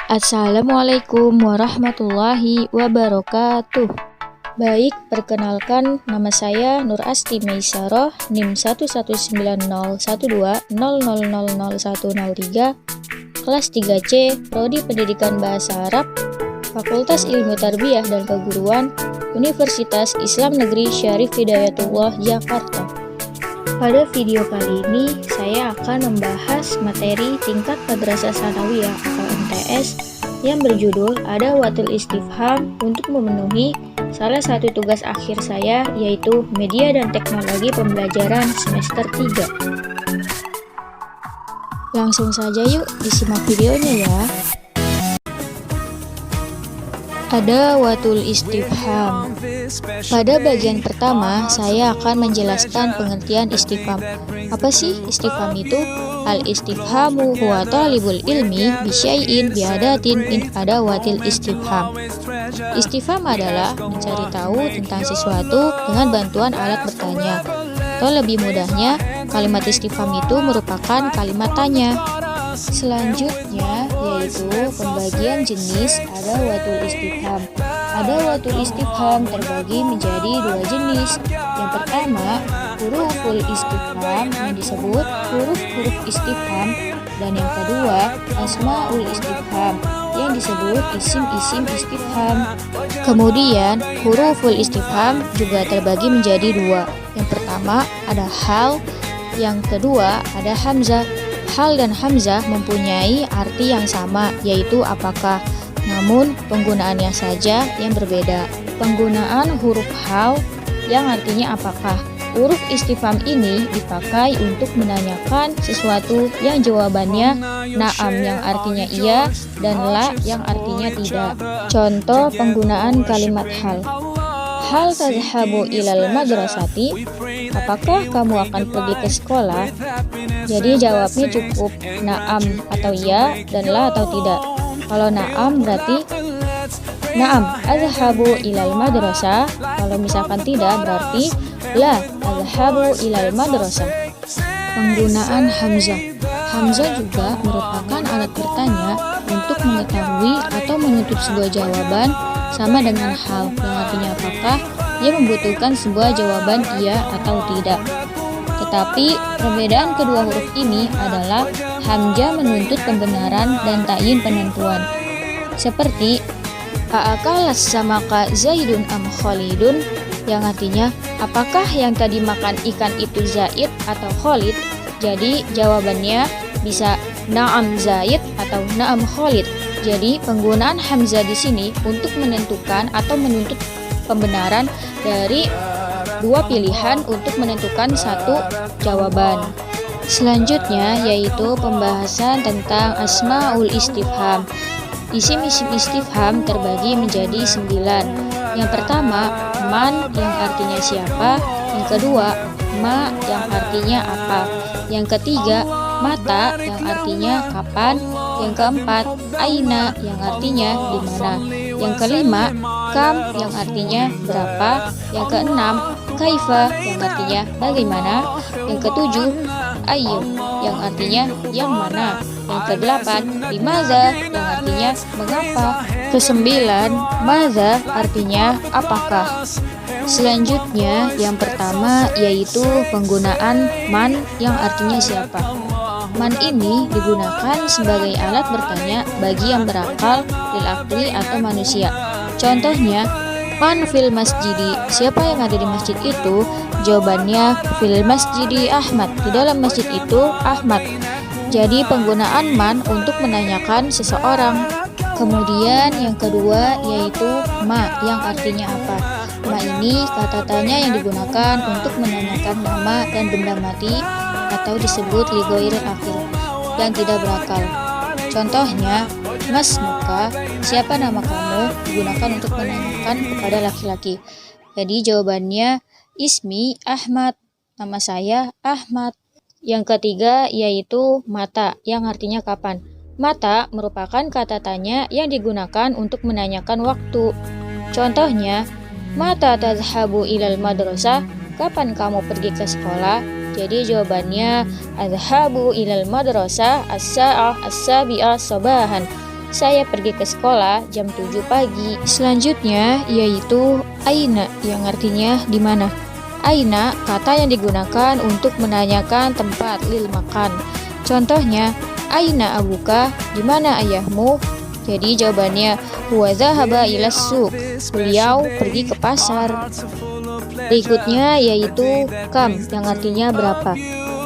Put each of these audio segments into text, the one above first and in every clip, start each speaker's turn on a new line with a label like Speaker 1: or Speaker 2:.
Speaker 1: Assalamualaikum warahmatullahi wabarakatuh. Baik, perkenalkan nama saya Nur Asti Meisaroh, NIM 1191200000103, kelas 3C, Prodi Pendidikan Bahasa Arab, Fakultas Ilmu Tarbiyah dan Keguruan, Universitas Islam Negeri Syarif Hidayatullah, Jakarta. Pada video kali ini, saya akan membahas materi tingkat Madrasah Tsanawiyah atau MTS yang berjudul Adawatul Istifham untuk memenuhi salah satu tugas akhir saya, yaitu Media dan Teknologi Pembelajaran semester 3. Langsung saja yuk disimak videonya ya. Adawatul Istifham. Pada bagian pertama, saya akan menjelaskan pengertian istifham. Apa sih istifham itu? Al-istifhamu huwa talibul ilmi bisyai'in biadatin min adawatil istifham. Istifham adalah mencari tahu tentang sesuatu dengan bantuan alat bertanya. Atau lebih mudahnya, kalimat istifham itu merupakan kalimat tanya. Selanjutnya yaitu pembagian jenis adawatul istifham. Adawatul istifham terbagi menjadi dua jenis. Yang pertama, huruful istifham yang disebut huruf-huruf istifham, dan yang kedua, asmaul istifham yang disebut isim-isim istifham. Kemudian, huruful istifham juga terbagi menjadi dua. Yang pertama ada hal, yang kedua ada hamzah. Hal dan hamzah mempunyai arti yang sama, yaitu apakah, namun penggunaannya saja yang berbeda. Penggunaan huruf hal yang artinya apakah. Huruf istifham ini dipakai untuk menanyakan sesuatu yang jawabannya na'am yang artinya iya dan la yang artinya tidak. Contoh penggunaan kalimat hal. Hal tazhabu ilal madrasati? Apakah kamu akan pergi ke sekolah? Jadi jawabnya cukup na'am atau iya dan la atau tidak. Kalau na'am berarti na'am azhabu ilal madrasah. Kalau misalkan tidak berarti la azhabu ilal madrasah. Penggunaan hamzah. Hamzah juga merupakan alat bertanya untuk mengetahui atau menutup sebuah jawaban sama dengan hal yang artinya apakah. Ia membutuhkan sebuah jawaban iya atau tidak. Tetapi perbedaan kedua huruf ini adalah hamzah menuntut pembenaran dan ta'yin penentuan. Seperti a'akalas samaka Zaidun am Khalidun, yang artinya apakah yang tadi makan ikan itu Zaid atau Khalid? Jadi jawabannya bisa na'am Zaid atau na'am Khalid. Jadi penggunaan hamzah di sini untuk menentukan atau menuntut pembenaran dari dua pilihan untuk menentukan satu jawaban. Selanjutnya yaitu pembahasan tentang asmaul istifham. Isim-isim istifham terbagi menjadi 9. Yang pertama, man yang artinya siapa. Yang kedua, ma yang artinya apa. Yang ketiga, mata yang artinya kapan. Yang keempat, aina yang artinya di mana. Yang kelima, kam yang artinya berapa. Yang keenam, kaifa yang artinya bagaimana. Yang ketujuh, ayu yang artinya yang mana. Yang kedelapan, limaza yang artinya mengapa. Kesembilan, maza artinya apakah. Selanjutnya yang pertama yaitu penggunaan man yang artinya siapa. Man ini digunakan sebagai alat bertanya bagi yang berakal, lil akli atau manusia. Contohnya, man fil masjidi, siapa yang ada di masjid itu? Jawabannya fil masjidi Ahmad, di dalam masjid itu Ahmad. Jadi penggunaan man untuk menanyakan seseorang. Kemudian yang kedua yaitu ma yang artinya apa. Ma ini kata tanya yang digunakan untuk menanyakan nama dan benda mati atau disebut lighairil akil yang tidak berakal. Contohnya, mas muka, siapa nama kamu, digunakan untuk menanyakan kepada laki-laki. Jadi jawabannya ismi Ahmad, nama saya Ahmad. Yang ketiga yaitu mata yang artinya kapan. Mata merupakan kata tanya yang digunakan untuk menanyakan waktu. Contohnya, mata tazhabu ilal madrasah, kapan kamu pergi ke sekolah? Jadi jawabannya azhabu ilal madrasah as-sa'ah as-sabi'ah sabahan. Saya pergi ke sekolah jam 7 pagi. Selanjutnya yaitu aina yang artinya di mana. Aina kata yang digunakan untuk menanyakan tempat lil makan. Contohnya, aina abuka, di mana ayahmu? Jadi jawabannya huwa dzahaba ilas suq. Beliau pergi ke pasar. Berikutnya yaitu kam yang artinya berapa.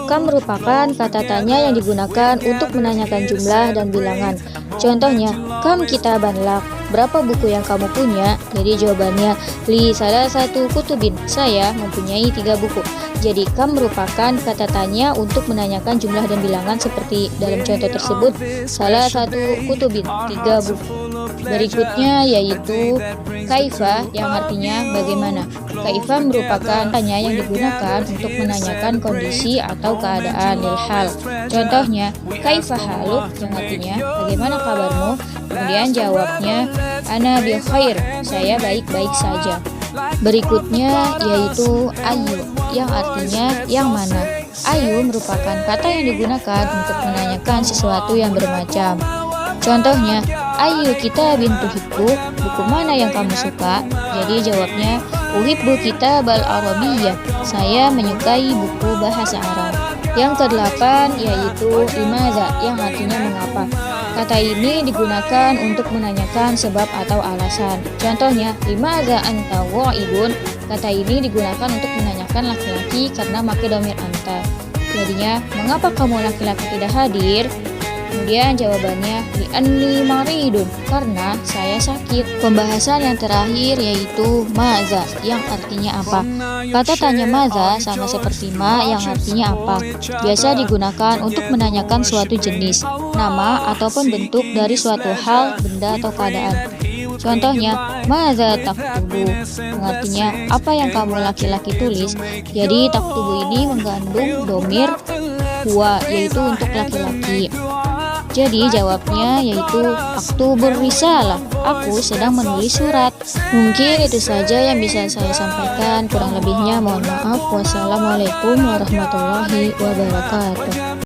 Speaker 1: Kam merupakan kata tanya yang digunakan untuk menanyakan jumlah dan bilangan. Contohnya, kam kitaban lak, berapa buku yang kamu punya? Jadi jawabannya li salah satu kutubin, saya mempunyai 3 buku. Jadi kam merupakan kata tanya untuk menanyakan jumlah dan bilangan seperti dalam contoh tersebut, salah satu kutubin, 3 buku. Berikutnya yaitu kaifa yang artinya bagaimana. Kaifa merupakan tanya yang digunakan untuk menanyakan kondisi atau keadaan lil hal. Contohnya, kaifa haluk yang artinya bagaimana kabarmu? Kemudian jawabnya ana bi khair, saya baik-baik saja. Berikutnya yaitu ayu yang artinya yang mana. Ayu merupakan kata yang digunakan untuk menanyakan sesuatu yang bermacam. Contohnya, ayu kitabin tuhibbu, buku mana yang kamu suka? Jadi jawabnya uhibbu kitabal arabiyyah, saya menyukai buku bahasa Arab. Yang ke-8 yaitu limaza yang artinya mengapa. Kata ini digunakan untuk menanyakan sebab atau alasan. Contohnya, limaza anta ghaibun, kata ini digunakan untuk menanyakan laki-laki karena pakai dhamir anta. Jadinya, mengapa kamu laki-laki tidak hadir? Kemudian jawabannya li'anni maridun, karena saya sakit. Pembahasan yang terakhir yaitu maza yang artinya apa. Kata tanya maza sama seperti ma yang artinya apa. Biasa digunakan untuk menanyakan suatu jenis, nama ataupun bentuk dari suatu hal, benda atau keadaan. Contohnya, maza taktubu, artinya apa yang kamu laki-laki tulis. Jadi taktubu ini mengandung domir huwa, yaitu untuk laki-laki. Jadi jawabnya yaitu aktubur risalah, aku sedang menulis surat. Mungkin itu saja yang bisa saya sampaikan, kurang lebihnya mohon maaf. Wassalamualaikum warahmatullahi wabarakatuh.